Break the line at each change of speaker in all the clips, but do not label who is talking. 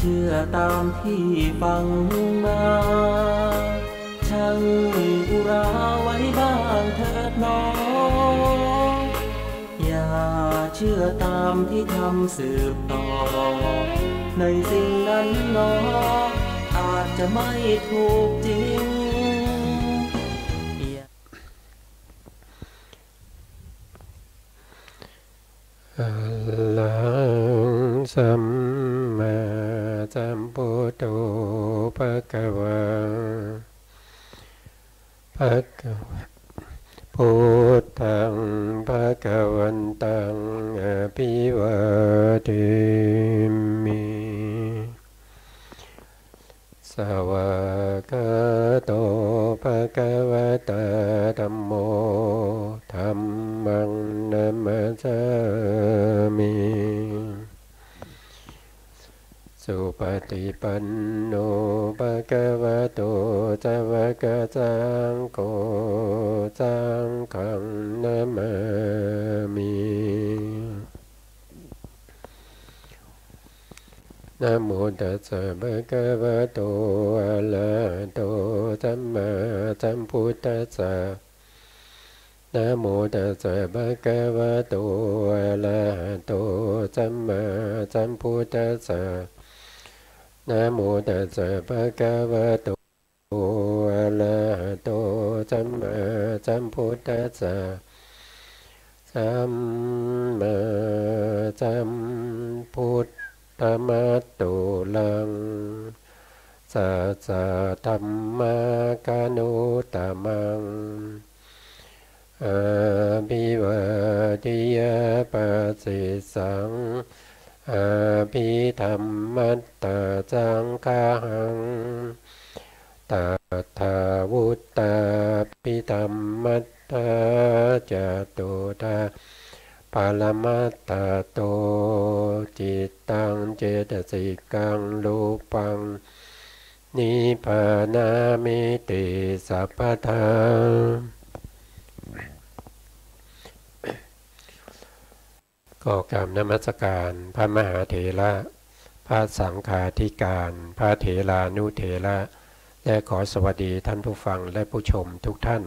ชื่อตามที่ฟังมาช่างอุราไว้บ้างเถิดน้องอย่าเชื่อตามที่ทำสืบต่อในสิ่งนั้นน้องอาจจะไม่ถูกจริง
อะระหังสัมมาสัมพุทโธภะคะวะภะคะวะพุทธังภะคะวันตังอภิวาเทมิสวากขาโตภะคะวะตาธัมโมธัมมังนัมมัสสามิสุปฏิปันโนภะคะวะโตสาวกสังโฆสังฆังนะมามินะโมตัสสะภะคะวะโตอะระหะโตสัมมาสัมพุทธัสสะนะโมตัสสะภะคะวะโตอะระหะโตสัมมาสัมพุทธัสสะนะโมตัสสะภะคะวะโตอะระหะโตสัมมาสัมพุทธัสสะสัมมาสัมพุทธมัตตุลังสัสสะธัมมากานุตตมังอาภิวาทิยาปัสสิสังอาภิธรรมัตตาสังฆังตัทธาวุตตาภิธรรมัตตาจตุตาปรมัตตโตจิตตังเจตสิกังรูปังนิพพานามิติสัพพทาก็กราบนมัสการพระมหาเถระพระสังฆาธิการพระเถรานุเถระและขอสวัสดีท่านผู้ฟังและผู้ชมทุกท่าน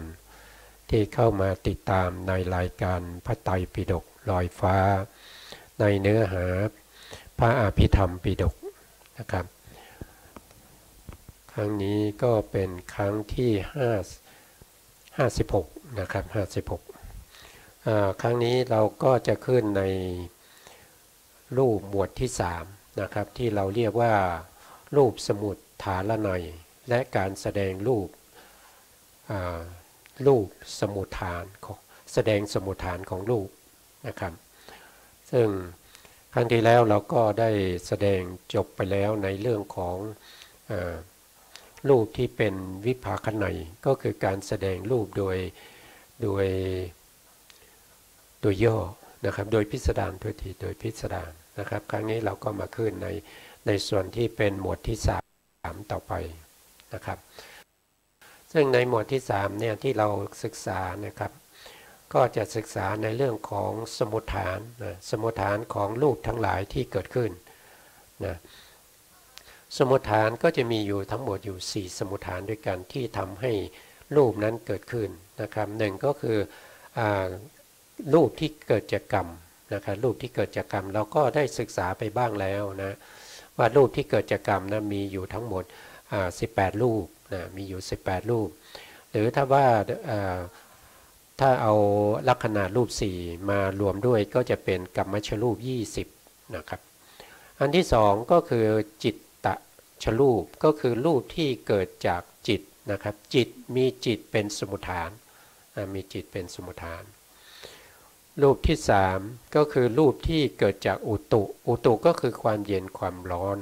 ที่เข้ามาติดตามในรายการพระไตรปิฎกลอยฟ้าในเนื้อหาพระอภิธรรมปิฎกนะครับครั้งนี้ก็เป็นครั้งที่56นะครับ56ครั้งนี้เราก็จะขึ้นในรูปหมวดที่3นะครับที่เราเรียกว่ารูปสมุฏฐานนัยและการแสดงรูปสมุฏฐานของแสดงสมุฏฐานของรูปนะครับซึ่งครั้งที่แล้วเราก็ได้แสดงจบไปแล้วในเรื่องของรูปที่เป็นวิภาคนัยก็คือการแสดงรูปโดยย่อนะครับโดยพิสดารโดยพิสดารนะครับครั้งนี้เราก็มาขึ้นในส่วนที่เป็นหมวดที่3ต่อไปนะครับซึ่งในหมวดที่3เนี่ยที่เราศึกษานะครับก็จะศึกษาในเรื่องของสมุฏฐานสมุฏฐานของรูปทั้งหลายที่เกิดขึ้นนะสมุฏฐานก็จะมีอยู่ทั้งหมดอยู่4สมุฏฐานด้วยกันที่ทำให้รูปนั้นเกิดขึ้นนะครับหนึ่งก็คือรูปที่เกิดจากกรรมนะครับรูปที่เกิดจากกรรมเราก็ได้ศึกษาไปบ้างแล้วนะว่ารูปที่เกิดจากกรรมนะมีอยู่ทั้งหมด18รูปนะมีอยู่18รูปหรือถ้าเอาลักษณะรูป4มารวมด้วยก็จะเป็นกัมมัชรูป20นะครับอันที่2ก็คือจิตตชรูปก็คือรูปที่เกิดจากจิตนะครับจิตมีจิตเป็นสมุฏฐานมีจิตเป็นสมุฏฐานรูปที่3ก็คือรูปที่เกิดจากอุตุก็คือความเย็นความร้อน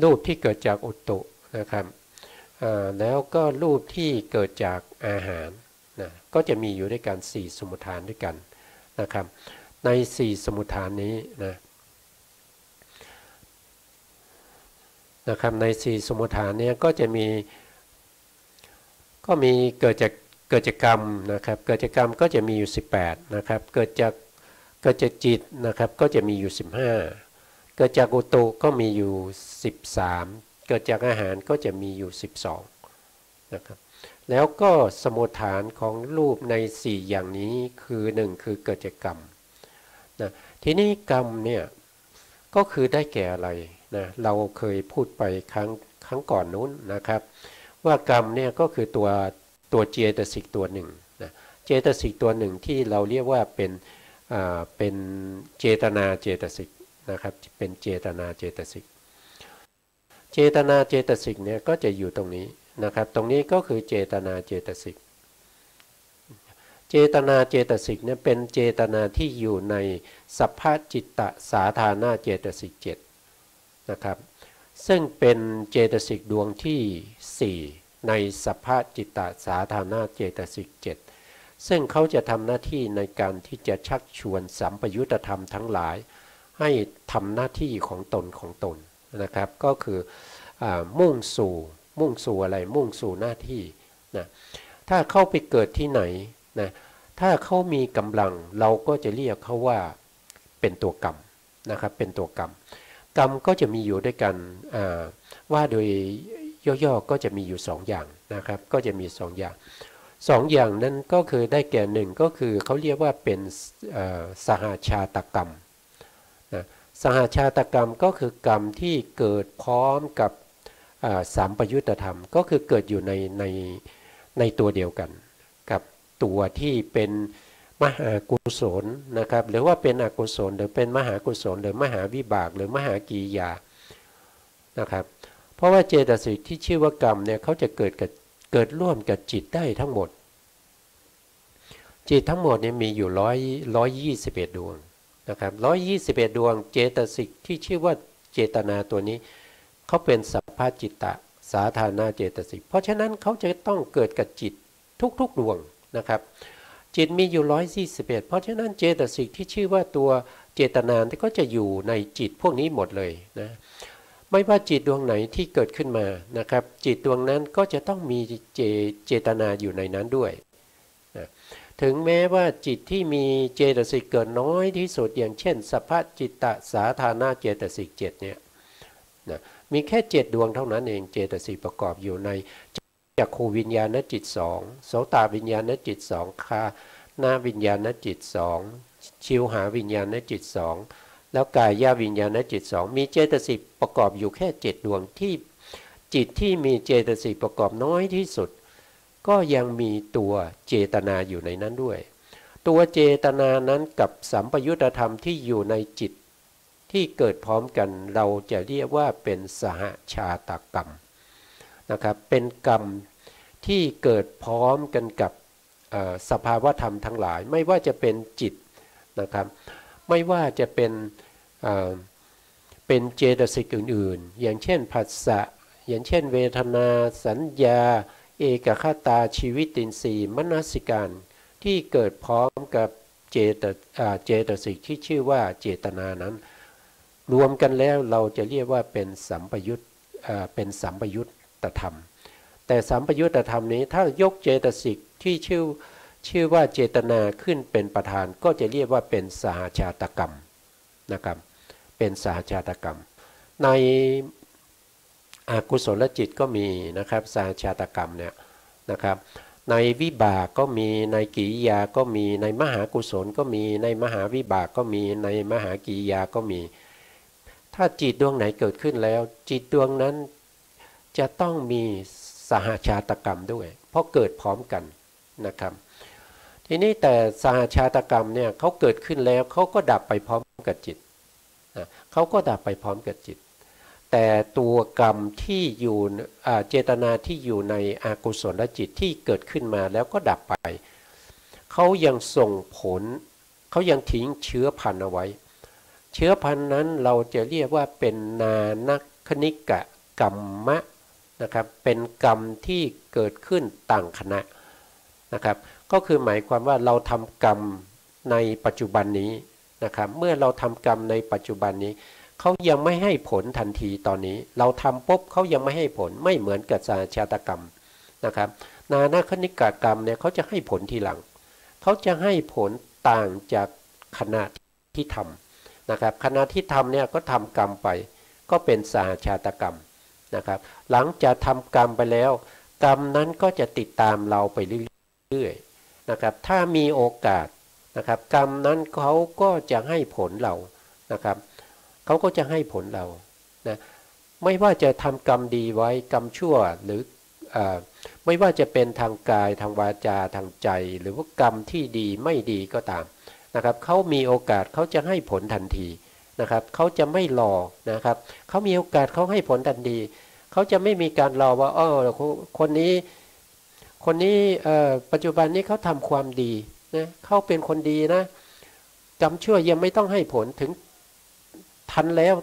รูปที่เกิดจากอุตุนะครับแล้วก็รูปที่เกิดจากอาหารนะก็จะมีอยู่ด้วยกัน4สมุฏฐานด้วยกันนะครับใน4สมุฏฐานนี้นะครับใน4สมุฏฐานนี้ก็จะมีเกิดจากกรรมนะครับเกิดจากกรรมก็จะมีอยู่18นะครับเกิดจากจิตนะครับก็จะมีอยู่15 เกิดจากอุตุก็มีอยู่13เกิดจากอาหารก็จะมีอยู่12นะครับแล้วก็สมุฏฐานของรูปใน4อย่างนี้คือ1คือเกิดจากกรรมนะทีนี้กรรมเนี่ยก็คือได้แก่อะไรนะเราเคยพูดไปครั้งก่อนนู้นนะครับว่ากรรมเนี่ยก็คือตัวเจตสิกตัวหนึ่งนะเจตสิกตัวหนึ่งที่เราเรียกว่าเป็นเจตนาเจตสิกนะครับเป็นเจตนาเจตสิกเจตนาเจตสิกเนี่ยก็จะอยู่ตรงนี้นะครับตรงนี้ก็คือเจตนาเจตสิกเจตนาเจตสิกเนี่ยเป็นเจตนาที่อยู่ในสัพพจิตตสาธารณเจตสิก7นะครับซึ่งเป็นเจตสิกดวงที่4ในสัพพจิตตสาธารณเจตสิก7ซึ่งเขาจะทำหน้าที่ในการที่จะชักชวนสัมปยุตธรรมทั้งหลายให้ทำหน้าที่ของตนนะครับก็คือมุ่งสู่อะไรมุ่งสู่หน้าที่นะถ้าเข้าไปเกิดที่ไหนนะถ้าเขามีกำลังเราก็จะเรียกเขาว่าเป็นตัวกรรมนะครับเป็นตัวกรรมกรรมก็จะมีอยู่ด้วยกันว่าโดยย่อๆก็จะมีอยู่2อย่างนะครับก็จะมี2อย่าง2อย่างนั้นก็คือได้แก่1ก็คือเขาเรียกว่าเป็นสหชาตกรรมนะสหชาตกรรมก็คือกรรมที่เกิดพร้อมกับสัมปยุตธรรมก็คือเกิดอยู่ในตัวเดียวกันกับตัวที่เป็นมหากุศลนะครับหรือว่าเป็นอกุศลหรือเป็นมหากุศลหรือมหาวิบากหรือมหากิริยานะครับเพราะว่าเจตสิกที่ชื่อว่ากรรมเนี่ยเขาจะเกิดร่วมกับจิตได้ทั้งหมดจิตทั้งหมดเนี่ยมีอยู่121ดวงนะครับ121ดวงเจตสิกที่ชื่อว่าเจตนาตัวนี้เขาเป็นสัพพจิตตสาธารณเจตสิกเพราะฉะนั้นเขาจะต้องเกิดกับจิตทุกๆดวงนะครับจิตมีอยู่141เพราะฉะนั้นเจตสิกที่ชื่อว่าตัวเจตนาก็จะอยู่ในจิตพวกนี้หมดเลยนะไม่ว่าจิตดวงไหนที่เกิดขึ้นมานะครับจิตดวงนั้นก็จะต้องมีเจตนาอยู่ในนั้นด้วยนะถึงแม้ว่าจิตที่มีเจตสิกเกิดน้อยที่สุดอย่างเช่นสัพพจิตตสาธารณเจตสิก7เนี่ยนะมีแค่7ดวงเท่านั้นเองเจตสิกประกอบอยู่ในจักขูวิญญาณจิต2โสตวิญญาณจิต2คานาวิญญาณจิต2ชิวหาวิญญาณจิต2แล้วกายวิญญาณจิต2มีเจตสิกประกอบอยู่แค่7ดวงที่จิตที่มีเจตสิกประกอบน้อยที่สุดก็ยังมีตัวเจตนาอยู่ในนั้นด้วยตัวเจตนานั้นกับสัมปยุตธรรมที่อยู่ในจิตที่เกิดพร้อมกันเราจะเรียกว่าเป็นสหชาตกรรมนะครับเป็นกรรมที่เกิดพร้อมกันกับสภาวธรรมทั้งหลายไม่ว่าจะเป็นจิตนะครับไม่ว่าจะเป็นเจตสิกอื่นๆอย่างเช่นผัสสะอย่างเช่นเวทนาสัญญาเอกคตาชีวิตินทรีย์มนสิการที่เกิดพร้อมกับเจตสิกที่ชื่อว่าเจตนานั้นรวมกันแล้วเราจะเรียกว่าเป็นสัมปยุตธรรมแต่สัมปยุตธรรมนี้ถ้ายกเจตสิกที่ชื่อว่าเจตนาขึ้นเป็นประธานก็จะเรียกว่าเป็นสหชาตกรรมนะครับเป็นสหชาตกรรมในอกุศลจิตก็มีนะครับสหชาตกรรมเนี่ยนะครับในวิบากก็มีในกิริยาก็มีในมหากุศลก็มีในมหาวิบากก็มีในมหากิริยาก็มีถ้าจิตดวงไหนเกิดขึ้นแล้วจิตดวงนั้นจะต้องมีสหชาตกรรมด้วยเพราะเกิดพร้อมกันนะครับทีนี้แต่สหชาตกรรมเนี่ยเขาเกิดขึ้นแล้วเขาก็ดับไปพร้อมกับจิตเขาก็ดับไปพร้อมกับจิตแต่ตัวกรรมที่อยู่เจตนาที่อยู่ในอกุศลจิตที่เกิดขึ้นมาแล้วก็ดับไปเขายังส่งผลเขายังทิ้งเชื้อพันธุ์เอาไว้เชื้อพันธุ์นั้นเราจะเรียกว่าเป็นนานักคณิกะกรรมะนะครับเป็นกรรมที่เกิดขึ้นต่างคณะนะครับก็คือหมายความว่าเราทำกรรมในปัจจุบันนี้นะครับเมื่อเราทำกรรมในปัจจุบันนี้เขายังไม่ให้ผลทันทีตอนนี้เราทำปุ๊บเขายังไม่ให้ผลไม่เหมือนกับสหชาตกรรมนะครับนานักคณิกะกรรมเนี่ยเขาจะให้ผลทีหลังเขาจะให้ผลต่างจากขณะที่ทำ นะครับขณะที่ทำเนี่ยก็ทำกรรมไปก็เป็นสหชาตกรรมนะครับหลังจากทำกรรมไปแล้วกรรมนั้นก็จะติดตามเราไปเรื่อยๆนะครับถ้ามีโอกาสนะครับกรรมนั้นเขาก็จะให้ผลเรานะครับเขาก็จะให้ผลเรานะไม่ว่าจะทำกรรมดีไว้กรรมชั่วหรือไม่ว่าจะเป็นทางกายทางวาจาทางใจหรือว่ากรรมที่ดีไม่ดีก็ตามนะครับเขามีโอกาสเขาจะให้ผลทันทีนะครับเขาจะไม่รอนะครับเขามีโอกาสเขาให้ผลทันทีเขาจะไม่มีการรอว่าคนนี้ปัจจุบันนี้เขาทำความดีนะเขาเป็นคนดีนะกรรมชั่วยังไม่ต้องให้ผลถึงทันแล้ว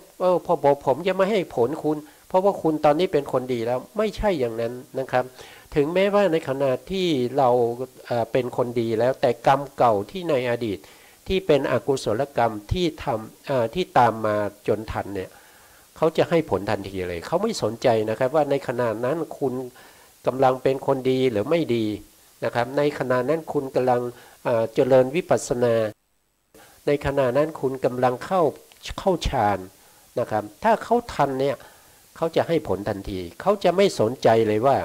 พอบอกผมจะไม่ให้ผลคุณเพราะว่าคุณตอนนี้เป็นคนดีแล้วไม่ใช่อย่างนั้นนะครับถึงแม้ว่าในขณะที่เราเป็นคนดีแล้วแต่กรรมเก่าที่ในอดีตที่เป็นอกุศลกรรมที่ตามมาจนทันเนี่ยเขาจะให้ผลทันทีเลยเขาไม่สนใจนะครับว่าในขณะนั้นคุณกำลังเป็นคนดีหรือไม่ดีนะครับในขณะนั้นคุณกำลังเจริญวิปัสสนาในขณะนั้นคุณกำลังเข้าฌานนะครับถ้าเขาทันเนี่ยเขาจะให้ผลทันทีเขาจะไม่สนใจเลยว่า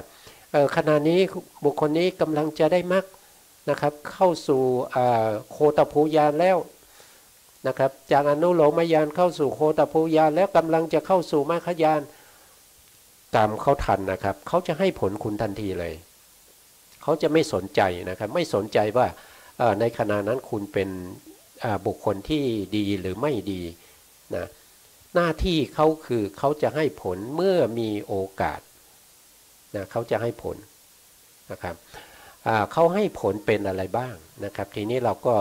ขณะนี้บุคคลนี้กำลังจะได้มรรคนะครับเข้าสู่โคตภูญาณแล้วนะครับจากอนุโลมญาณเข้าสู่โคตภูญาณแล้วกำลังจะเข้าสู่มรรคญาณกรรมเขาทันนะครับเขาจะให้ผลคุณทันทีเลยเขาจะไม่สนใจนะครับไม่สนใจว่าในขณะนั้นคุณเป็นบุคคลที่ดีหรือไม่ดีนะหน้าที่เขาคือเขาจะให้ผลเมื่อมีโอกาสนะเขาจะให้ผลนะครับเขาให้ผลเป็นอะไรบ้างนะครับทีนี้เราก็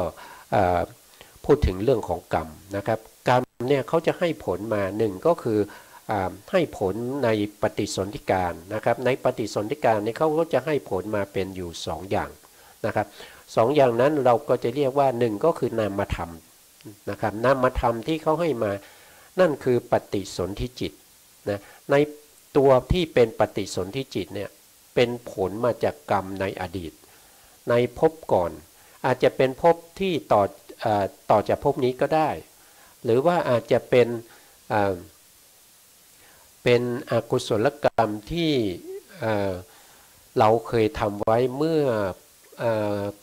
พูดถึงเรื่องของกรรมนะครับกรรมเนี่ยเขาจะให้ผลมาหนึ่งก็คือให้ผลในปฏิสนธิการนะครับในปฏิสนธิการนี้เขาก็จะให้ผลมาเป็นอยู่2อย่างนะครับ2อย่างนั้นเราก็จะเรียกว่า1ก็คือนามธรรมนะครับนามธรรมที่เขาให้มานั่นคือปฏิสนธิจิตนะในตัวที่เป็นปฏิสนธิจิตเนี่ยเป็นผลมาจากกรรมในอดีตในภพก่อนอาจจะเป็นภพที่ต่อจากภพนี้ก็ได้หรือว่าอาจจะเป็นอกุศลกรรมที่เราเคยทำไว้เมื่อ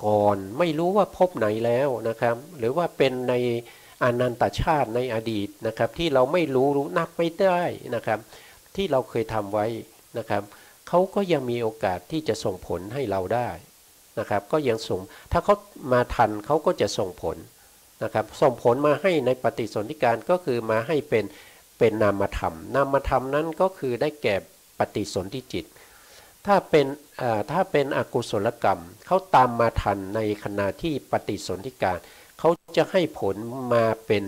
ก่อนไม่รู้ว่าภพไหนแล้วนะครับหรือว่าเป็นในอนันตชาติในอดีตนะครับที่เราไม่รู้นับไม่ได้นะครับที่เราเคยทำไว้นะครับเขาก็ยังมีโอกาสที่จะส่งผลให้เราได้นะครับก็ยังส่งถ้าเขามาทันเขาก็จะส่งผลนะครับส่งผลมาให้ในปฏิสนธิการก็คือมาให้เป็นนามธรรมนามธรรมนั้นก็คือได้แก่ปฏิสนธิจิตถ้าเป็นอกุศลกรรมเขาตามมาทันในขณะที่ปฏิสนธิการเขาจะให้ผลมาเป็น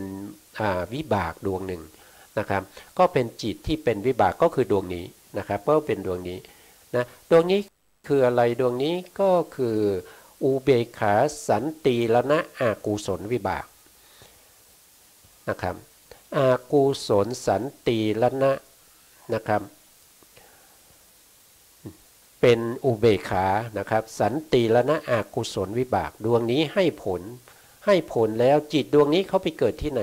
วิบากดวงหนึ่งนะครับก็เป็นจิตที่เป็นวิบากก็คือดวงนี้นะครับก็เป็นดวงนี้นะดวงนี้คืออะไรดวงนี้ก็คืออุเบกขาสันติรณะอากุศลวิบากนะครับอากุศลสันติรณะนะครับเป็นอุเบกขานะครับสันติรณะอากุศลวิบากดวงนี้ให้ผลแล้วจิตดวงนี้เขาไปเกิดที่ไหน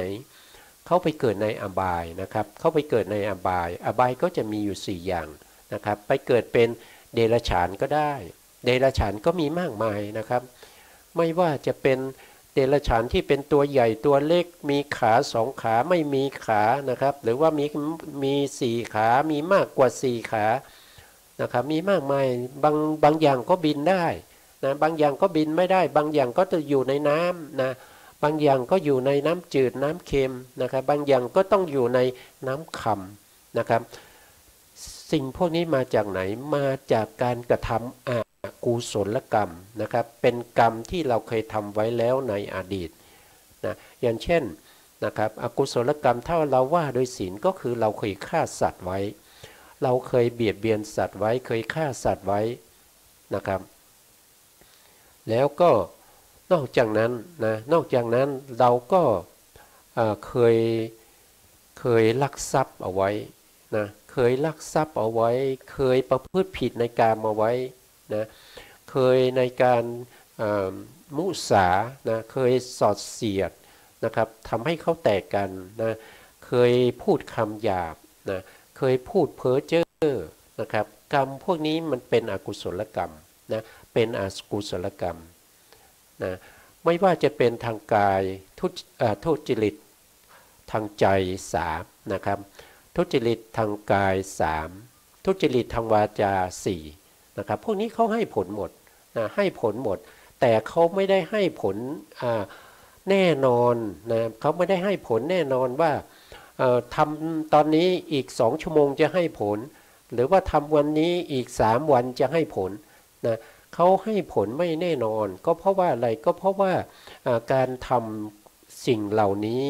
เขาไปเกิดในอบายนะครับเขาไปเกิดในอบายก็จะมีอยู่4อย่างนะครับไปเกิดเป็นเดรัจฉานก็ได้เดรัจฉานก็มีมากมายนะครับไม่ว่าจะเป็นเดรัจฉานที่เป็นตัวใหญ่ตัวเล็กมีขา2ขาไม่มีขานะครับหรือว่ามี4ขามีมากกว่า4ขานะครับมีมากมายบางอย่างก็บินได้นะบางอย่างก็บินไม่ได้บางอย่างก็จะอยู่ในน้ำนะบางอย่างก็อยู่ในน้ำจืดน้ำเค็มนะครับบางอย่างก็ต้องอยู่ในน้ำค่ำนะครับสิ่งพวกนี้มาจากไหนมาจากการกระทำอกุศลกรรมนะครับเป็นกรรมที่เราเคยทำไว้แล้วในอดีตนะอย่างเช่นนะครับอกุศลกรรมถ้าเราว่าโดยศีลก็คือเราเคยฆ่าสัตว์ไว้เราเคยเบียดเบียนสัตว์ไว้เคยฆ่าสัตว์ไว้นะครับแล้วก็นอกจากนั้นเราก็เคยลักทรัพย์เอาไว้นะเคยลักทรัพย์เอาไว้เคยประพฤติผิดในกามเอาไว้นะเคยในการมุสานะเคยสอดเสียด นะครับทำให้เขาแตกกันนะเคยพูดคำหยาบนะเคยพูดเพ้อเจ้อนะครับกรรมพวกนี้มันเป็นอกุศลกรรมนะเป็นอกุศลกรรมนะไม่ว่าจะเป็นทางกายทุจริตทางใจ3นะครับทุจริตทางกาย3ทุจริตทางวาจา4นะครับพวกนี้เขาให้ผลหมดนะให้ผลหมดแต่เขาไม่ได้ให้ผลแน่นอนนะเขาไม่ได้ให้ผลแน่นอนว่าทำตอนนี้อีก2 ชั่วโมงจะให้ผลหรือว่าทำวันนี้อีก3 วันจะให้ผลนะเขาให้ผลไม่แน่นอนก็เพราะว่าอะไรก็เพราะว่าการทำสิ่งเหล่านี้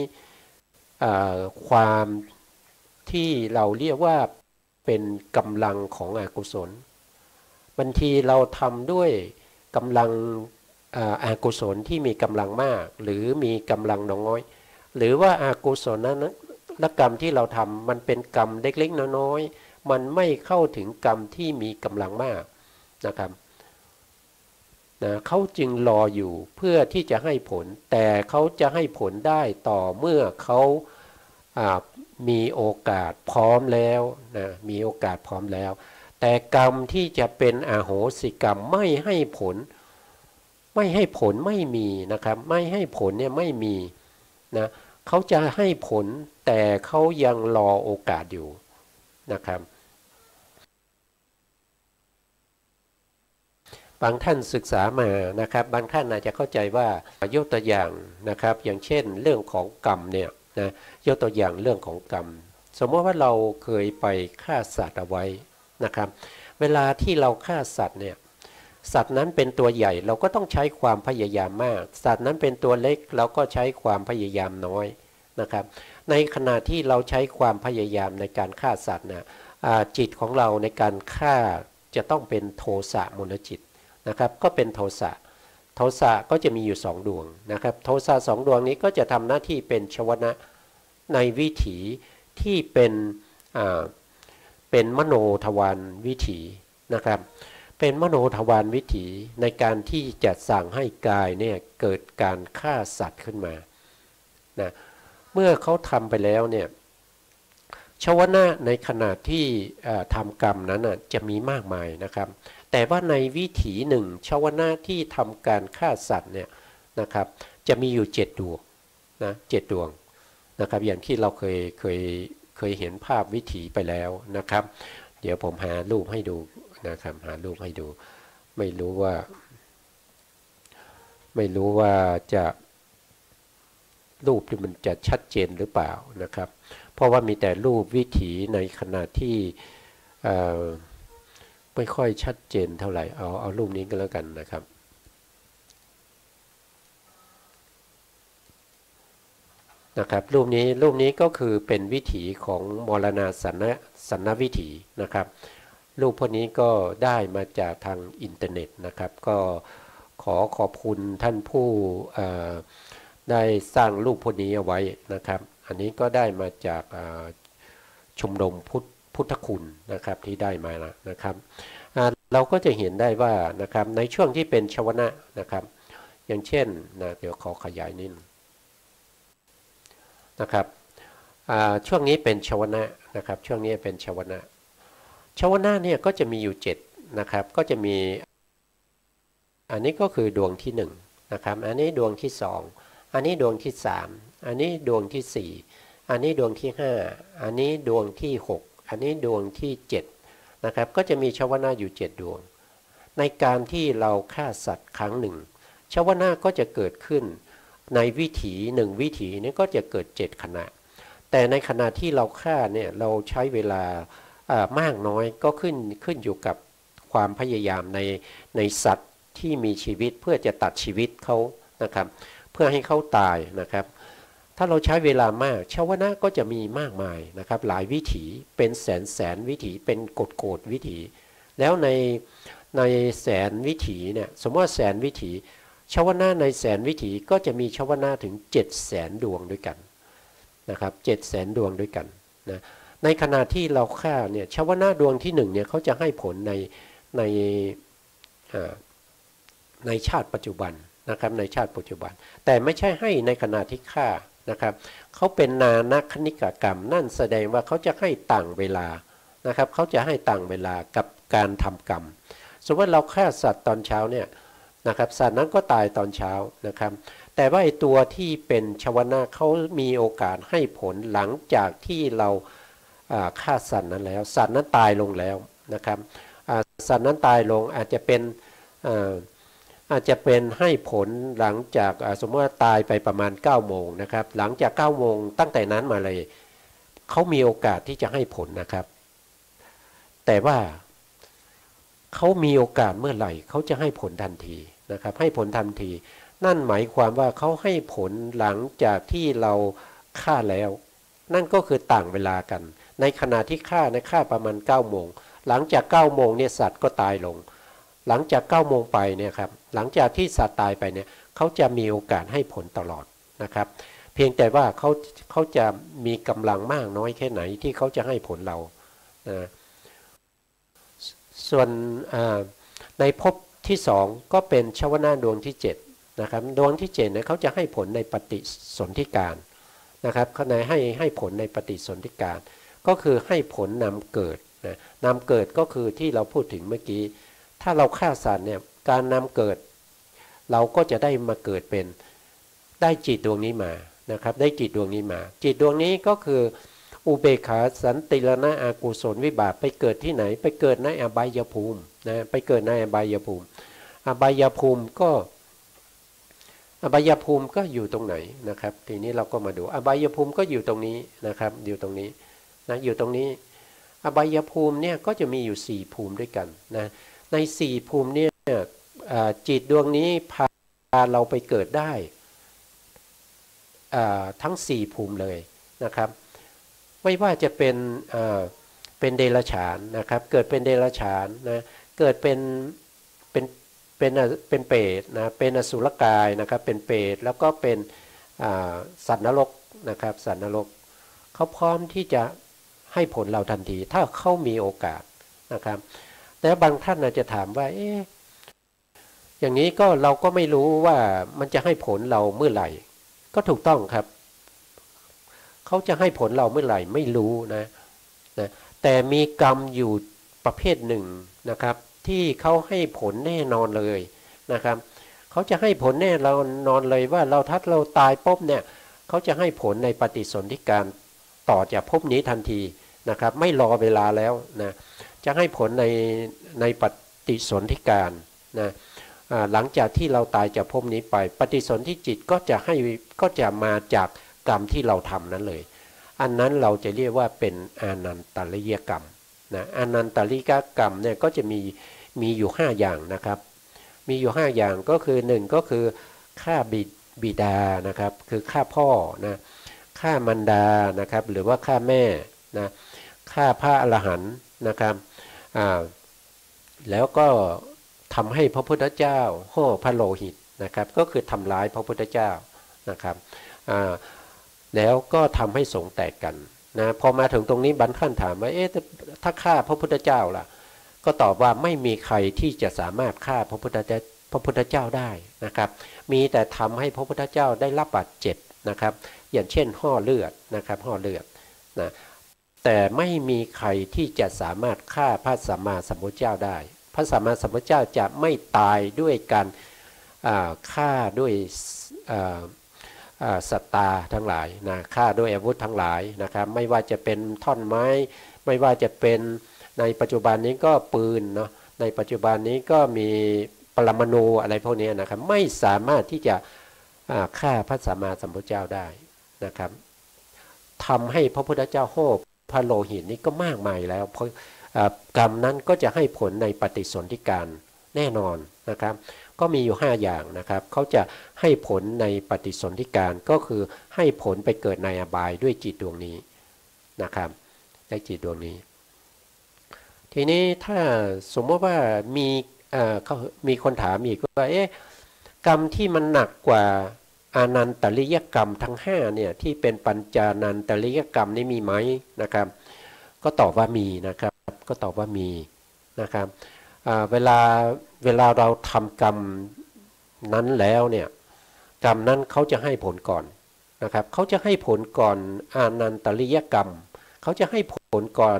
ความที่เราเรียกว่าเป็นกำลังของอกุศลบางทีเราทำด้วยกำลังอกุศลที่มีกำลังมากหรือมีกำลังน้อยหรือว่าอกุศลนั้นและกรรมที่เราทำมันเป็นกรรมเล็กๆน้อยๆมันไม่เข้าถึงกรรมที่มีกำลังมากนะครับนะเขาจึงรออยู่เพื่อที่จะให้ผลแต่เขาจะให้ผลได้ต่อเมื่อเขามีโอกาสพร้อมแล้วนะมีโอกาสพร้อมแล้วแต่กรรมที่จะเป็นอโหสิกรรมไม่ให้ผลไม่มีนะครับไม่ให้ผลเนี่ยไม่มีนะเขาจะให้ผลแต่เขายังรอโอกาสอยู่นะครับบางท่านศึกษามานะครับบางท่านอาจจะเข้าใจว่ายกตัวอย่างนะครับอย่างเช่นเรื่องของกรรมเนี่ยนะยกตัวอย่างเรื่องของกรรมสมมติว่าเราเคยไปฆ่าสัตว์เอาไว้นะครับเวลาที่เราฆ่าสัตว์เนี่ยสัตว์นั้นเป็นตัวใหญ่เราก็ต้องใช้ความพยายามมากสัตว์นั้นเป็นตัวเล็กเราก็ใช้ความพยายามน้อยนะครับในขณะที่เราใช้ความพยายามในการฆ่าสัตว์นะจิตของเราในการฆ่าจะต้องเป็นโทสะมูลจิตนะครับก็เป็นโทสะก็จะมีอยู่2 ดวงนะครับโทสะ2 ดวงนี้ก็จะทำหน้าที่เป็นชวนะในวิถีที่เป็นมโนทวารวิถีนะครับเป็นมโนทวารวิถีในการที่จะสั่งให้กายเนี่ยเกิดการฆ่าสัตว์ขึ้นมานะเมื่อเขาทำไปแล้วเนี่ยชวนะในขณะที่ทำกรรมนั้นจะมีมากมายนะครับแต่ว่าในวิถีหนึ่งชวนะที่ทำการฆ่าสัตว์เนี่ยนะครับจะมีอยู่7 ดวงนะ7 ดวงนะครับอย่างที่เราเคยเห็นภาพวิถีไปแล้วนะครับเดี๋ยวผมหารูปให้ดูนะครับหารูปให้ดูไม่รู้ว่าจะรูปที่มันจะชัดเจนหรือเปล่านะครับเพราะว่ามีแต่รูปวิถีในขณะที่ไม่ค่อยชัดเจนเท่าไหร่เอารูปนี้ก็แล้วกันนะครับรูปนี้ก็คือเป็นวิถีของมรณาสันนวิถีนะครับรูปพวกนี้ก็ได้มาจากทางอินเทอร์เน็ตนะครับก็ขอบคุณท่านผู้ได้สร้างรูปพวกนี้เอาไว้นะครับอันนี้ก็ได้มาจากชมรมพุทธคุณนะครับที่ได้มานะครับเราก็จะเห็นได้ว่านะครับในช่วงที่เป็นชวนะนะครับอย่างเช่นนะเดี๋ยวขอขยายนิดนะครับช่วงนี้เป็นชวนะนะครับช่วงนี้เป็นชวนะเนี่ยก็จะมีอยู่7นะครับก็จะมีอันนี้ก็คือดวงที่1นะครับอันนี้ดวงที่2อันนี้ดวงที่3อันนี้ดวงที่4อันนี้ดวงที่5อันนี้ดวงที่6อันนี้ดวงที่7นะครับก็จะมีชวนะอยู่7 ดวงในการที่เราฆ่าสัตว์ครั้งหนึ่งชวนะก็จะเกิดขึ้นในวิถี1วิถีนี้ก็จะเกิด7 ขณะแต่ในขณะที่เราฆ่าเนี่ยเราใช้เวลามากน้อยก็ขึ้นอยู่กับความพยายามในสัตว์ที่มีชีวิตเพื่อจะตัดชีวิตเขานะครับเพื่อให้เขาตายนะครับถ้าเราใช้เวลามากชวนะก็จะมีมากมายนะครับหลายวิถีเป็นแสนวิถีเป็นโกฏวิถีแล้วในแสนวิถีเนี่ยสมมติว่าแสนวิถีชวนะในแสนวิถีก็จะมีชวนะถึง700,000 ดวงด้วยกันนะครับ700,000 ดวงด้วยกันนะในขณะที่เราฆ่าเนี่ยชวนะดวงที่1เนี่ยเขาจะให้ผลในชาติปัจจุบันนะครับในชาติปัจจุบันแต่ไม่ใช่ให้ในขณะที่ฆ่า นะครับเขาเป็นนานาคณิกกรรมนั่นแสดงว่าเขาจะให้ต่างเวลานะครับเขาจะให้ต่างเวลากับการทำกรรมสมมติว่าเราฆ่าสัตว์ตอนเช้าเนี่ยนะครับสัตว์นั้นก็ตายตอนเช้านะครับแต่ว่าไอ้ตัวที่เป็นชวนะเขามีโอกาสให้ผลหลังจากที่เราฆ่าสัตว์นั้นแล้วสัตว์นั้นตายลงแล้วนะครับสัตว์นั้นตายลงอาจจะเป็นให้ผลหลังจากสมมติว่าตายไปประมาณ9 โมงนะครับหลังจาก9 โมงตั้งแต่นั้นมาเลยเขามีโอกาสที่จะให้ผลนะครับแต่ว่าเขามีโอกาสเมื่อไหร่เขาจะให้ผลทันทีนะครับให้ผลทันทีนั่นหมายความว่าเขาให้ผลหลังจากที่เราฆ่าแล้วนั่นก็คือต่างเวลากันในขณะที่ฆ่าประมาณ9 โมงหลังจาก9 โมงเนี่ยสัตว์ก็ตายลงหลังจาก9 โมงไปเนี่ยครับหลังจากที่สัตว์ตายไปเนี่ยเขาจะมีโอกาสให้ผลตลอดนะครับเพียงแต่ว่าเขาจะมีกำลังมากน้อยแค่ไหนที่เขาจะให้ผลเราส่วนในภพที่2ก็เป็นชวนาดวงที่7นะครับดวงที่7เนี่ยเขาจะให้ผลในปฏิสนธิการนะครับเขาให้ผลในปฏิสนธิการก็คือให้ผลนำเกิดนะนำเกิดก็คือที่เราพูดถึงเมื่อกี้ถ้าเราฆ่าสัตว์เนี่ยการนำเกิดเราก็จะได้มาเกิดเป็นได้จิตดวงนี้มานะครับได้จิตดวงนี้มาจิตดวงนี้ก็คืออุเบกขาสันติรณะอากุศลวิบากไปเกิดที่ไหนไปเกิดในอบายภูมินะไปเกิดในอบายภูมิอบายภูมิก็อยู่ตรงไหนนะครับทีนี้เราก็มาดูอบายภูมิก็อยู่ตรงนี้นะครับอยู่ตรงนี้นะอยู่ตรงนี้อบายภูมิเนี่ยก็จะมีอยู่4ภูมิด้วยกันนะใน4ภูมิเนี่ยจิตดวงนี้พาเราไปเกิดได้ทั้ง4ภูมิเลยนะครับไม่ว่าจะเป็นเดรัจฉานนะครับเกิดเป็นเดรัจฉานนะเกิดเป็นเปรตนะเป็นอสุรกายนะครับเป็นเปรตแล้วก็เป็นสัตว์นรกนะครับสัตว์นรกเขาพร้อมที่จะให้ผลเราทันทีถ้าเขามีโอกาสนะครับแต่บางท่านอาจจะถามว่าอย่างนี้ก็เราก็ไม่รู้ว่ามันจะให้ผลเราเมื่อไหร่ก็ถูกต้องครับเขาจะให้ผลเราเมื่อไหร่ไม่รู้นะแต่มีกรรมอยู่ประเภทหนึ่งนะครับที่เขาให้ผลแน่นอนเลยนะครับเขาจะให้ผลแน่นอนเลยว่าถ้าเราตายปุ๊บเนี่ยเขาจะให้ผลในปฏิสนธิการต่อจากภพนี้ทันทีนะครับไม่รอเวลาแล้วนะจะให้ผลในปฏิสนธิการนะหลังจากที่เราตายจากภพนี้ไปปฏิสนธิจิตก็จะมาจากกรรมที่เราทำนั้นเลยอันนั้นเราจะเรียกว่าเป็นอานันตริยกรรมนะอานันตริยกรรมเนี่ยก็จะมีอยู่5อย่างนะครับมีอยู่5อย่างก็คือ1ก็คือฆ่าบิดานะครับคือฆ่าพ่อนะฆ่ามารดานะครับหรือว่าฆ่าแม่นะฆ่าพระอรหันต์นะครับแล้วก็ทำให้พระพุทธเจ้าห่อพระโลหิตนะครับก็คือทำร้ายพระพุทธเจ้านะครับแล้วก็ทำให้สงฆ์แตกกันนะพอมาถึงตรงนี้บรรท่านถามว่าถ้าฆ่าพระพุทธเจ้าล่ะก็ตอบว่าไม่มีใครที่จะสามารถฆ่าพระพุทธเจ้าได้นะครับมีแต่ทำให้พระพุทธเจ้าได้รับบาดเจ็บนะครับอย่างเช่นห่อเลือดนะครับห่อเลือดนะแต่ไม่มีใครที่จะสามารถฆ่าพระสัมมาสัมพุทธเจ้าได้พระสัมมาสัมพุทธเจ้าจะไม่ตายด้วยการฆ่าด้วยสัตตาทั้งหลายนะฆ่าด้วยอาวุธทั้งหลายนะครับไม่ว่าจะเป็นท่อนไม้ไม่ว่าจะเป็นในปัจจุบันนี้ก็ปืนเนาะในปัจจุบันนี้ก็มีปรมาณูอะไรพวกนี้นะครับไม่สามารถที่จะฆ่าพระสัมมาสัมพุทธเจ้าได้นะครับทำให้พระพุทธเจ้าโห่พระโลหิตนี้ก็มากมายแล้วเพราะกรรมนั้นก็จะให้ผลในปฏิสนธิการแน่นอนนะครับก็มีอยู่5อย่างนะครับเขาจะให้ผลในปฏิสนธิการก็คือให้ผลไปเกิดในอบายด้วยจิตดวงนี้นะครับได้จิตดวงนี้ทีนี้ถ้าสมมติว่ามีคนถามอีกว่ากรรมที่มันหนักกว่าอานันตริยกรรมทั้ง5เนี่ยที่เป็นปัญจานันตริยกรรมนี่มีไหมนะครับก็ตอบว่ามีนะครับก็ตอบว่ามีนะครับเวลาเราทำกรรมนั้นแล้วเนี่ยกรรมนั้นเขาจะให้ผลก่อน นะครับเขาจะให้ผลก่อนอานันตริยกรรมเขาจะให้ผลก่อน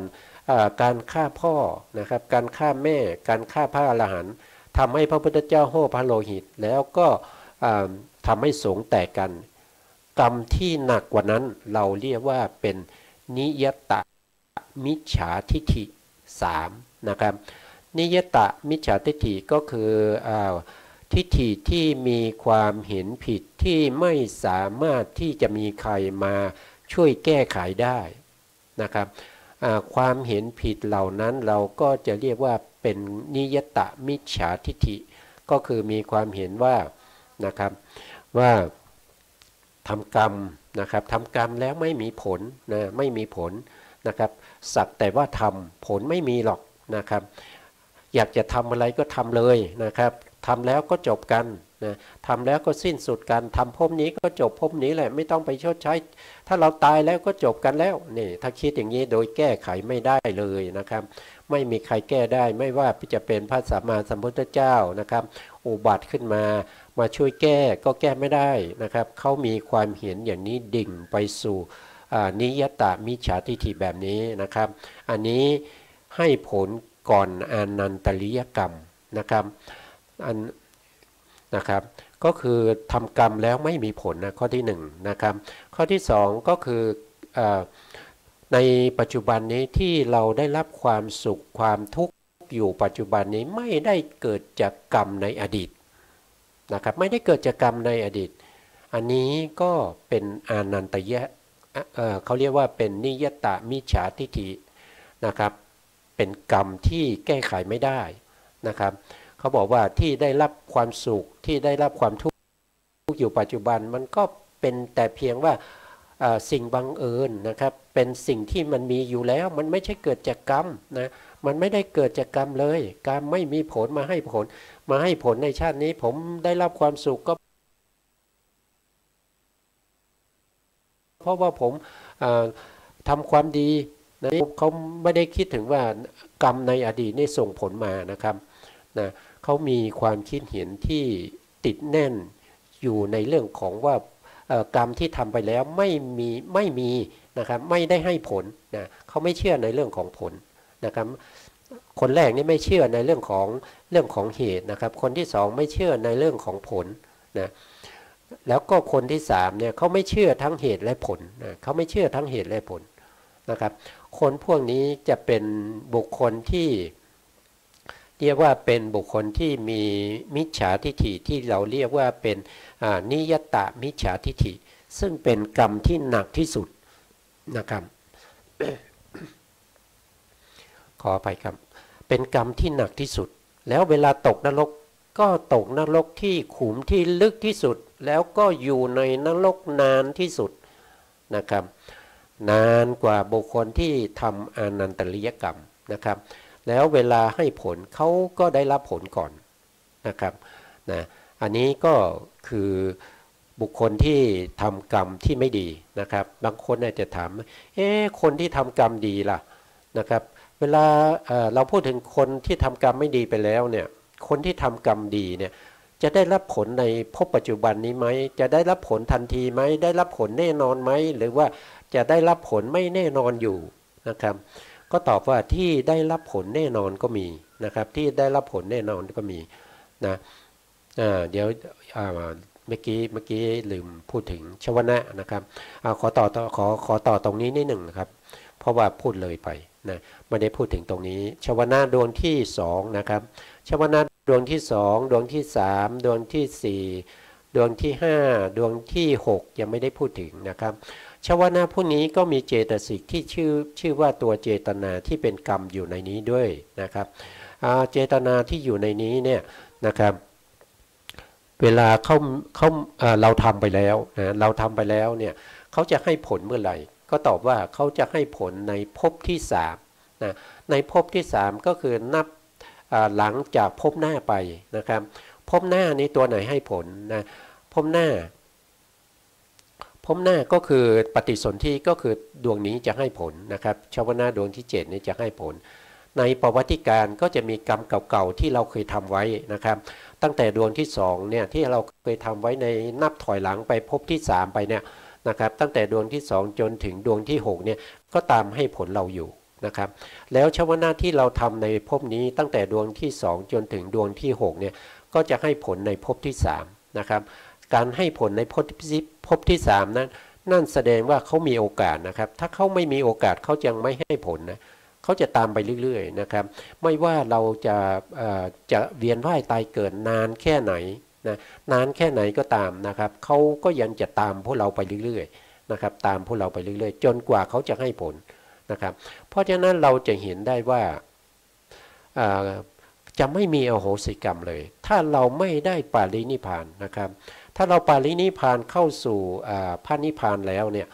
การฆ่าพ่อนะครับการฆ่าแม่การฆ่าพระอรหันต์ทำให้พระพุทธเจ้าโห่พระโลหิตแล้วก็ทำให้สงฆ์แตกกันกรรมที่หนักกว่านั้นเราเรียกว่าเป็นนิยตมิจฉาทิฏฐิ3นะครับนิยตมิจฉาทิฏฐิก็คือทิฏฐิที่มีความเห็นผิดที่ไม่สามารถที่จะมีใครมาช่วยแก้ไขได้นะครับความเห็นผิดเหล่านั้นเราก็จะเรียกว่าเป็นนิยตมิจฉาทิฏฐิก็คือมีความเห็นว่านะครับว่าทำกรรมนะครับทำกรรมแล้วไม่มีผลนะไม่มีผลนะครับสักแต่ว่าทำผลไม่มีหรอกนะครับอยากจะทำอะไรก็ทำเลยนะครับทำแล้วก็จบกันนะทำแล้วก็สิ้นสุดกันทำภพนี้ก็จบภพนี้แหละไม่ต้องไปชดใช้ถ้าเราตายแล้วก็จบกันแล้วนี่ถ้าคิดอย่างนี้โดยแก้ไขไม่ได้เลยนะครับไม่มีใครแก้ได้ไม่ว่าจะเป็นพระสัมมาสัมพุทธเจ้านะครับอุบัติขึ้นมาช่วยแก้ก็แก้ไม่ได้นะครับเขามีความเห็นอย่างนี้ดิ่งไปสู่นิยตมิจฉาทิฏฐิแบบนี้นะครับอันนี้ให้ผลก่อนอานันตริยกรรมนะครับนะครับก็คือทำกรรมแล้วไม่มีผลนะข้อที่1นะครับข้อที่2ก็คือในปัจจุบันนี้ที่เราได้รับความสุขความทุกข์อยู่ปัจจุบันนี้ไม่ได้เกิดจากกรรมในอดีตนะครับไม่ได้เกิดจากกรรมในอดีตอันนี้ก็เป็นอานันตยะเขาเรียกว่าเป็นนิยตมิจฉาทิฏฐินะครับเป็นกรรมที่แก้ไขไม่ได้นะครับเขาบอกว่าที่ได้รับความสุขที่ได้รับความทุกข์อยู่ปัจจุบันมันก็เป็นแต่เพียงว่าสิ่งบังเอิญนะครับเป็นสิ่งที่มันมีอยู่แล้วมันไม่ใช่เกิดจากกรรมนะมันไม่ได้เกิดจากกรรมเลยกรรมไม่มีผลมาให้ผลในชาตินี้ผมได้รับความสุขก็เพราะว่าผมทำความดีนะเขาไม่ได้คิดถึงว่ากรรมในอดีตนี่ส่งผลมานะครับนะเขามีความคิดเห็นที่ติดแน่นอยู่ในเรื่องของว่ากรรมที่ทำไปแล้วไม่มีนะครับไม่ได้ให้ผลนะเขาไม่เชื่อในเรื่องของผลนะครับคนแรกนี่ไม่เชื่อในเรื่องของเหตุนะครับคนที่2ไม่เชื่อในเรื่องของผลนะแล้วก็คนที่3เนี่ยเขาไม่เชื่อทั้งเหตุและผลนะเขาไม่เชื่อทั้งเหตุและผลนะครับคนพวกนี้จะเป็นบุคคลที่เรียกว่าเป็นบุคคลที่มีมิจฉาทิฏฐิที่เราเรียกว่าเป็นนิยตมิจฉาทิฏฐิซึ่งเป็นกรรมที่หนักที่สุดนะครับ ขออภัยครับเป็นกรรมที่หนักที่สุดแล้วเวลาตกนรกก็ตกนรกที่ขุมที่ลึกที่สุดแล้วก็อยู่ในนรกนานที่สุดนะครับนานกว่าบุคคลที่ทำอานันตริยกรรมนะครับแล้วเวลาให้ผลเขาก็ได้รับผลก่อนนะครับนะอันนี้ก็คือบุคคลที่ทำกรรมที่ไม่ดีนะครับบางคนอาจจะถามคนที่ทำกรรมดีล่ะนะครับเวลาเราพูดถึงคนที่ทำกรรมไม่ดีไปแล้วเนี่ยคนที่ทำกรรมดีเนี่ยจะได้รับผลในภพปัจจุบันนี้ไหมจะได้รับผลทันทีไหมได้รับผลแน่นอนไหมหรือว่าจะได้รับผลไม่แน่นอนอยู่นะครับก็ตอบว่าที่ได้รับผลแน่นอนก็มีนะครับที่ได้รับผลแน่นอนก็มีนะเดี๋ยวเมื่อกี้ลืมพูดถึงชวนะนะครับขอต่อตรงนี้นิดหนึ่งนะครับเพราะว่าพูดเลยไปนะไม่ได้พูดถึงตรงนี้ชวนะดวงที่2นะครับชวนะดวงที่2ดวงที่3ดวงที่4ดวงที่5ดวงที่6ยังไม่ได้พูดถึงนะครับชวนะพวกนี้ก็มีเจตสิกที่ชื่อว่าตัวเจตนาที่เป็นกรรมอยู่ในนี้ด้วยนะครับเจตนาที่อยู่ในนี้เนี่ยนะครับเวลาเราทำไปแล้วนะเราทำไปแล้วเนี่ยเขาจะให้ผลเมื่อไหร่ก็ตอบว่าเขาจะให้ผลในภพที่3นะในภพที่3ก็คือนับหลังจากภพหน้าไปนะครับภพหน้านี้ตัวไหนให้ผลนะภพหน้าก็คือปฏิสนธิก็คือดวงนี้จะให้ผลนะครับชาวนาดวงที่7นี้จะให้ผลในประวัติการก็จะมีกรรมเก่าๆที่เราเคยทำไว้นะครับตั้งแต่ดวงที่2เนี่ยที่เราเคยทำไว้ในนับถอยหลังไปภพที่3ไปเนี่ย นะครับตั้งแต่ดวงที่2จนถึงดวงที่6เนี่ยก็ตามให้ผลเราอยู่นะครับแล้วชวนาที่เราทำในภพนี้ตั้งแต่ดวงที่2จนถึงดวงที่6เนี่ยก็จะให้ผลในภพที่3นะครับการให้ผลในภพที่3นั้นนั่นแสดงว่าเขามีโอกาสนะครับถ้าเขาไม่มีโอกาสเขายังไม่ให้ผลนะเขาจะตามไปเรื่อยๆนะครับไม่ว่าเราจะเวียนว่ายตายเกิดนานแค่ไหนนะนานแค่ไหนก็ตามนะครับเขาก็ยังจะตามพวกเราไปเรื่อยๆนะครับตามพวกเราไปเรื่อยๆจนกว่าเขาจะให้ผลนะครับเพราะฉะนั้นเราจะเห็นได้ว่าจะไม่มีอโหสิกรรมเลยถ้าเราไม่ได้ปารินิพพานนะครับถ้าเราปารินิพพานเข้าสู่พระนิพพานแล้วเนี่ย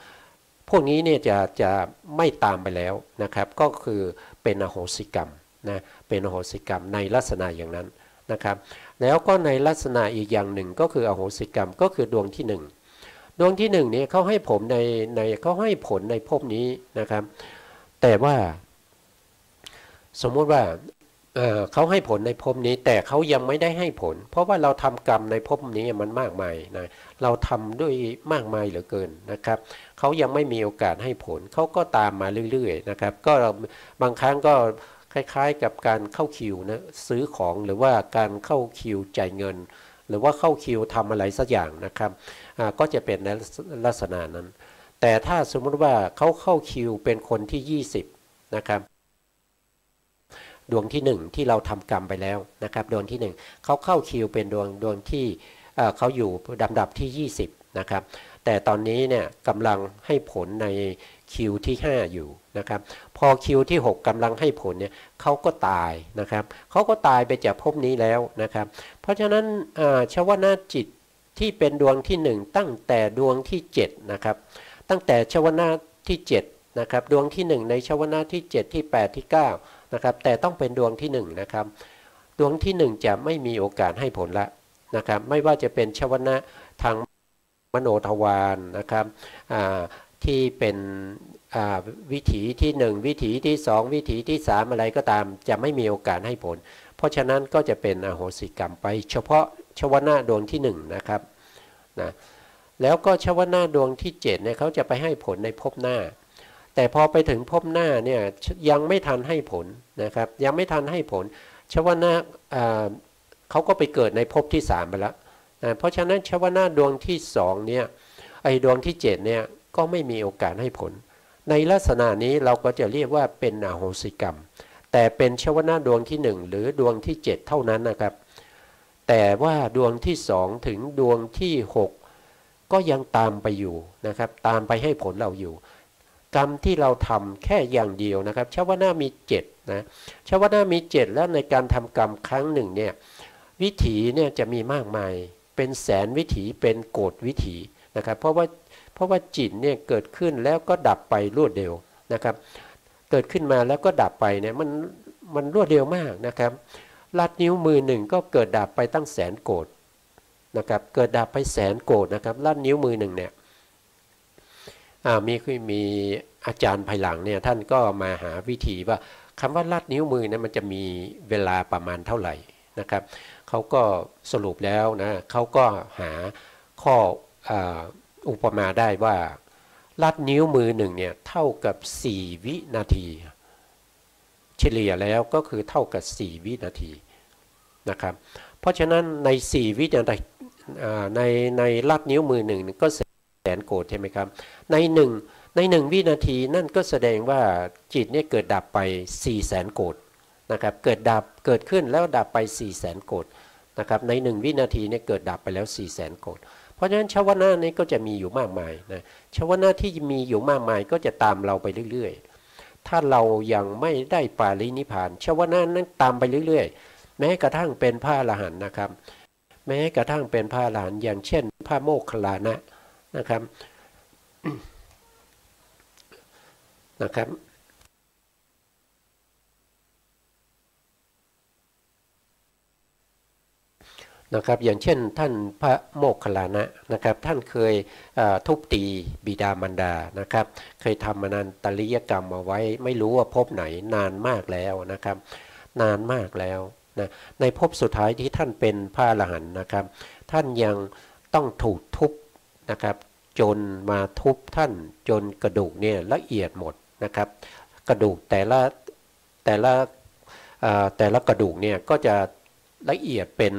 พวกนี้เนี่ยจะไม่ตามไปแล้วนะครับก็คือเป็นอโหสิกรรมนะเป็นอโหสิกรรมในลักษณะอย่างนั้นนะครับแล้วก็ในลักษณะอีกอย่างหนึ่งก็คืออโหสิกรรมก็คือดวงที่1ดวงที่1เนี่ยเขาให้ผมในเขาให้ผลในภพนี้นะครับแต่ว่าสมมุติว่าเขาให้ผลในภพนี้แต่เขายังไม่ได้ให้ผลเพราะว่าเราทำกรรมในภพนี้มันมากมายนะเราทำด้วยมากมายเหลือเกินนะครับเขายังไม่มีโอกาสให้ผลเขาก็ตามมาเรื่อยๆนะครับก็บางครั้งก็คล้ายๆกับการเข้าคิวนะซื้อของหรือว่าการเข้าคิวจ่ายเงินหรือว่าเข้าคิวทำอะไรสักอย่างนะครับก็จะเป็นในลักษณะนั้นแต่ถ้าสมมติว่าเขาเข้าคิวเป็นคนที่20นะครับดวงที่1ที่เราทำกรรมไปแล้วนะครับดวงที่1เขาเข้าคิวเป็นดวงที่เขาอยู่ลำดับที่20นะครับแต่ตอนนี้เนี่ยกำลังให้ผลในคิวที่5อยู่นะครับพอคิวที่6กำลังให้ผลเนี่ยเขาก็ตายนะครับเขาก็ตายไปจากภพนี้แล้วนะครับเพราะฉะนั้นชวนาจิตที่เป็นดวงที่1ตั้งแต่ดวงที่7นะครับตั้งแต่ชวนาที่7นะครับดวงที่1ในชวนาที่7ที่8ที่9นะครับแต่ต้องเป็นดวงที่1นะครับดวงที่1จะไม่มีโอกาสให้ผลละนะครับไม่ว่าจะเป็นชวนะทางมโนทวารนะครับที่เป็นวิถีที่1วิถีที่2วิถีที่3อะไรก็ตามจะไม่มีโอกาสให้ผลเพราะฉะนั้นก็จะเป็นอโหสิกรรมไปเฉพาะชวนะดวงที่1นะครับนะแล้วก็ชวนะดวงที่7เนี่ยเขาจะไปให้ผลในภพหน้าแต่พอไปถึงภพหน้าเนี่ยยังไม่ทันให้ผลนะครับยังไม่ทันให้ผลชวนะเขาก็ไปเกิดในภพที่3ไปแล้วเพราะฉะนั้นชวนะดวงที่2เนี่ยไอ้ดวงที่7เนี่ยก็ไม่มีโอกาสให้ผลในลักษณะนี้เราก็จะเรียกว่าเป็นอโหสิกรรมแต่เป็นชวนะดวงที่1หรือดวงที่7เท่านั้นนะครับแต่ว่าดวงที่2ถึงดวงที่6ก็ยังตามไปอยู่นะครับตามไปให้ผลเราอยู่กรรมที่เราทำแค่อย่างเดียวนะครับชวนามี7นะชวนามี7แล้วในการทำกรรมครั้งหนึ่งเนี่ยวิถีเนี่ยจะมีมากมายเป็นแสนวิถีเป็นโกฏวิถีนะครับเพราะว่าจิตเนี่ยเกิดขึ้นแล้วก็ดับไปรวดเร็วนะครับเกิดขึ้นมาแล้วก็ดับไปเนี่ยมันรวดเร็วมากนะครับลัดนิ้วมือหนึ่งก็เกิดดับไปตั้งแสนโกฏนะครับเกิดดับไปแสนโกฏนะครับลัดนิ้วมือหนึ่งเนี่ยมีอาจารย์ภายหลังเนี่ยท่านก็มาหาวิธีว่าคำว่าลัดนิ้วมือเนี่ยมันจะมีเวลาประมาณเท่าไหร่นะครับเขาก็สรุปแล้วนะเขาก็หาข้ออุปมาได้ว่าลัดนิ้วมือหนึ่งเนี่ยเท่ากับ4วินาทีเฉลี่ยแล้วก็คือเท่ากับ4วินาทีนะครับเพราะฉะนั้นใน4วินาทีในลัดนิ้วมือหนึ่งก็แสนโกฏใช่ไหมครับใน1วินาทีนั่นก็แสดงว่าจิตเนี่ยเกิดดับไป400,000 โกฏนะครับเกิดขึ้นแล้วดับไป400,000 โกฏนะครับใน1วินาทีเนี่ยเกิดดับไปแล้ว400,000 โกฏเพราะฉะนั้นชวนะนี้ก็จะมีอยู่มากมายนะชวนะที่มีอยู่มากมายก็จะตามเราไปเรื่อยๆถ้าเรายังไม่ได้ปารินิพพานชวนะนั้นตามไปเรื่อยๆแม้กระทั่งเป็นพระอรหันต์นะครับแม้กระทั่งเป็นพระอรหันต์อย่างเช่นพระโมคคัลลานะนะครับนะครับอย่างเช่นท่านพระโมคคัลลานะนะครับท่านเคยทุบตีบิดามารดานะครับเคยทำอนันตริยกรรมเอาไว้ไม่รู้ว่าภพไหนนานมากแล้วนะครับนานมากแล้วนะในภพสุดท้ายที่ท่านเป็นพระอรหันต์นะครับท่านยังต้องถูกทุบนะครับ จนมาทุบท่านจนกระดูกเนี่ยละเอียดหมดนะครับกระดูกแต่ละกระดูกเนี่ยก็จะละเอียดเป็น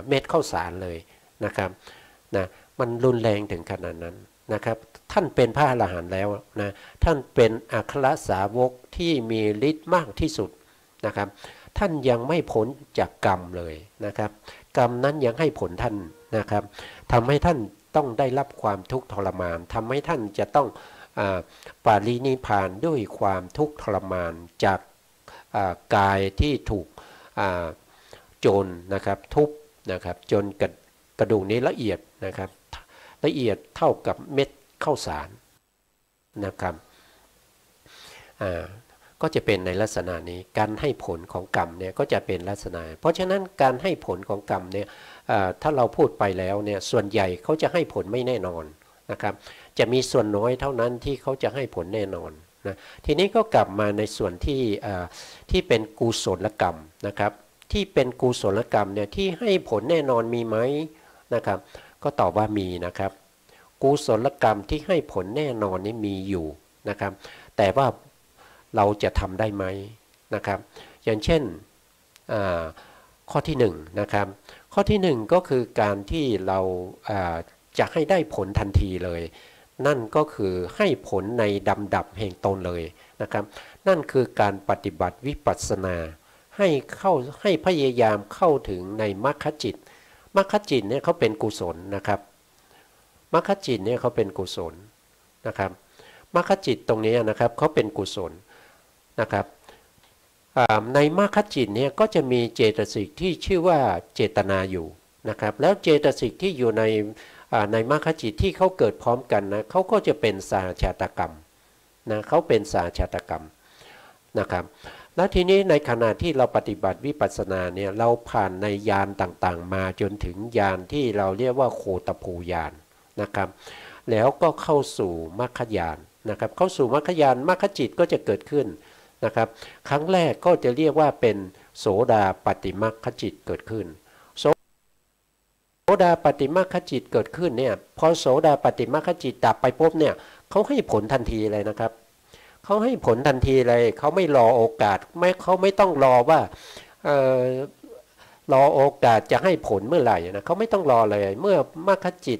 เม็ดข้าวสารเลยนะครับนะมันรุนแรงถึงขนาดนั้นนะครับท่านเป็นพระอรหันต์แล้วนะท่านเป็นอัครสาวกที่มีฤทธิ์มากที่สุดนะครับท่านยังไม่พ้นจากกรรมเลยนะครับกรรมนั้นยังให้ผลท่านนะครับทำให้ท่านต้องได้รับความทุกข์ทรมานทำให้ท่านจะต้องปารินิพพานด้วยความทุกข์ทรมานจากกายที่ถูกโจรนะครับทุบนะครับจนกระดูกนี้ละเอียดนะครับละเอียดเท่ากับเม็ดข้าวสารนะครับก็จะเป็นในลักษณะนี้การให้ผลของกรรมเนี่ยก็จะเป็นลักษณะเพราะฉะนั้นการให้ผลของกรรมเนี่ยถ้าเราพูดไปแล้วเนี่ยส่วนใหญ่เขาจะให้ผลไม่แน่นอนนะครับจะมีส่วนน้อยเท่านั้นที่เขาจะให้ผลแน่นอนนะทีนี้ก็กลับมาในส่วนที่เป็นกุศลกรรมนะครับที่เป็นกุศลกรรมเนี่ยที่ให้ผลแน่นอนมีไหมนะครับก็ตอบว่ามีนะครับกุศลกรรมที่ให้ผลแน่นอนนี่มีอยู่นะครับแต่ว่าเราจะทำได้ไหมนะครับอย่างเช่นข้อที่1นะครับข้อที่1ก็คือการที่เราจะให้ได้ผลทันทีเลยนั่นก็คือให้ผลในลำดับแห่งตนเลยนะครับนั่นคือการปฏิบัติวิปัสสนาให้พยายามเข้าถึงในมรรคจิตมรรคจิตเนี่ยเขาเป็นกุศลนะครับมรรคจิตเนี่ยเขาเป็นกุศลนะครับมรรคจิตตรงนี้นะครับเขาเป็นกุศลนะครับในมรรคจิตเนี่ยก็จะมีเจตสิกที่ชื่อว่าเจตนาอยู่นะครับแล้วเจตสิกที่อยู่ในมรรคจิตที่เขาเกิดพร้อมกันนะเขาก็จะเป็นสาชาตกรรมนะเขาเป็นสาชาตกรรมนะครับแล้วทีนี้ในขณะที่เราปฏิบัติวิปัสสนาเนี่ยเราผ่านในญาณต่างๆมาจนถึงญาณที่เราเรียกว่าโคตภูญาณนะครับแล้วก็เข้าสู่มรรคญาณนะครับเข้าสู่มรรคญาณมรรคจิตก็จะเกิดขึ้นนะครับครั้งแรกก็จะเรียกว่าเป็นโสดาปัตติมรรคจิตเกิดขึ้นโสดาปัตติมรรคจิตเกิดขึ้นเนี่ยพอโสดาปัตติมรรคจิตดับไปปุ๊บเนี่ยเขาให้ผลทันทีเลยนะครับเขาให้ผลทันทีเลยเขาไม่รอโอกาสเขาไม่ต้องรอว่ารอโอกาสจะให้ผลเมื่อไหร่นะเขาไม่ต้องรอเลยเมื่อมรรคจิต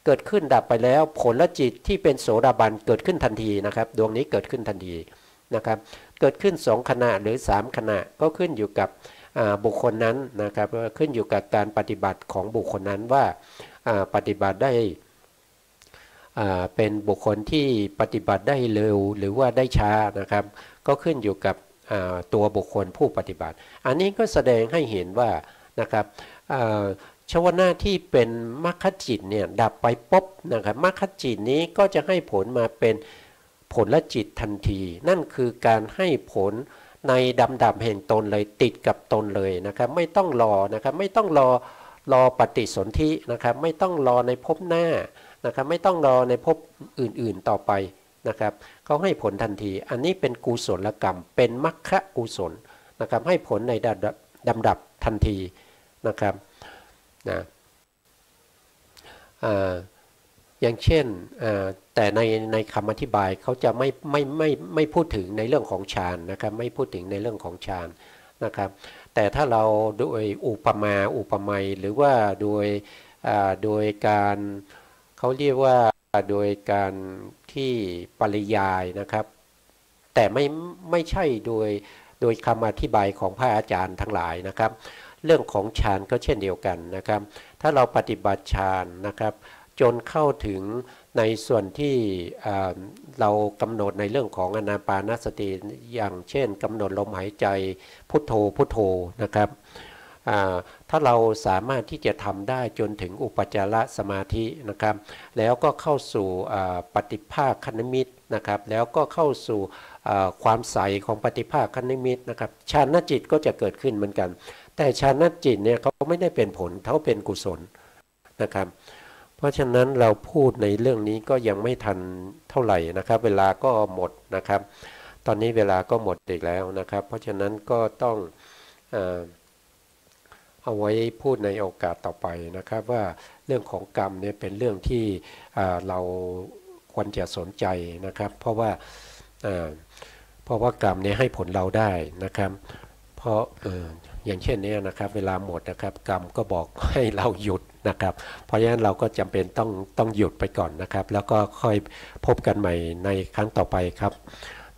เกิดขึ้นดับไปแล้วผลละจิตที่เป็นโสดาบันเกิดขึ้นทันทีนะครับดวงนี้เกิดขึ้นทันทีนะครับเกิดขึ้น2ขณะหรือ3ขณะก็ขึ้นอยู่กับบุคคลนั้นนะครับขึ้นอยู่กับการปฏิบัติของบุคคลนั้นว่าปฏิบัติได้เป็นบุคคลที่ปฏิบัติได้เร็วหรือว่าได้ช้านะครับก็ขึ้นอยู่กับตัวบุคคลผู้ปฏิบัติอันนี้ก็แสดงให้เห็นว่านะครับชวนาที่เป็นมรรคจิตเนี่ยดับไปปุ๊บนะครับมรรคจิตนี้ก็จะให้ผลมาเป็นผลละจิตทันทีนั่นคือการให้ผลในดำดับแห่งตนเลยติดกับตนเลยนะครับไม่ต้องรอนะครับไม่ต้องรอปฏิสนธินะครับไม่ต้องรอในภพหน้านะครับไม่ต้องรอในภพอื่นๆต่อไปนะครับเขาให้ผลทันทีอันนี้เป็นกุศลกรรมเป็นมรรคกุศลนะครับให้ผลในดำดับทันทีนะครับนะอย่างเช่นแต่ในคำอธิบายเขาจะไม่พูดถึงในเรื่องของฌานนะครับไม่พูดถึงในเรื่องของฌานนะครับแต่ถ้าเราโดยอุปไมยหรือว่าโดยการเขาเรียกว่าโดยการที่ปริยายนะครับแต่ไม่ใช่โดยคำอธิบายของพระอาจารย์ทั้งหลายนะครับเรื่องของฌานก็เช่นเดียวกันนะครับถ้าเราปฏิบัติฌานนะครับจนเข้าถึงในส่วนที่เรากำหนดในเรื่องของอานาปานสติอย่างเช่นกำหนดลมหายใจพุทโธพุทโธนะครับถ้าเราสามารถที่จะทำได้จนถึงอุปจารสมาธินะครับแล้วก็เข้าสู่ปฏิภาคคณิมิตนะครับแล้วก็เข้าสู่ความใสของปฏิภาคคณิมิตนะครับฌานจิตก็จะเกิดขึ้นเหมือนกันแต่ฌานจิตเนี่ยเขาไม่ได้เป็นผลเขาเป็นกุศลนะครับเพราะฉะนั้นเราพูดในเรื่องนี้ก็ยังไม่ทันเท่าไหร่นะครับเวลาก็หมดนะครับตอนนี้เวลาก็หมดอีกแล้วนะครับเพราะฉะนั้นก็ต้อง เอาไว้พูดในโอกาสต่อไปนะครับว่าเรื่องของกรรมเนี่ยเป็นเรื่องที่เราควรจะสนใจนะครับเพราะว่ากรรมเนี่ยให้ผลเราได้นะครับเพราะอย่างเช่นนี้นะครับเวลาหมดนะครับกรรมก็บอกให้เราหยุดนะครับเพราะฉะนั้นเราก็จำเป็นต้องหยุดไปก่อนนะครับแล้วก็ค่อยพบกันใหม่ในครั้งต่อไปครับ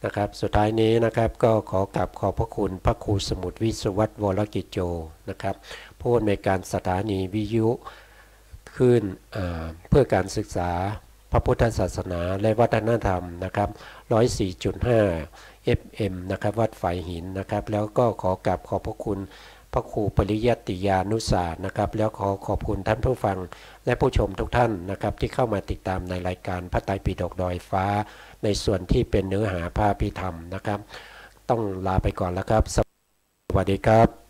นะครับสุดท้ายนี้นะครับก็ขอกราบขอบพระคุณพระครูสมุทรวิศวัตรวรกิจโจนะครับผู้อำนวยการสถานีวิทยุคลื่นเพื่อการศึกษาพระพุทธศาสนาและวัฒนธรรมนะครับ 104.5 FM นะครับวัดฝายหินนะครับแล้วก็ขอกราบขอบพระคุณพระครูปริยัติยานุศาสตร์นะครับแล้วขอบคุณท่านผู้ฟังและผู้ชมทุกท่านนะครับที่เข้ามาติดตามในรายการพระไตรปิฎกดอยฟ้าในส่วนที่เป็นเนื้อหาพระอภิธรรมนะครับต้องลาไปก่อนแล้วครับสวัสดีครับ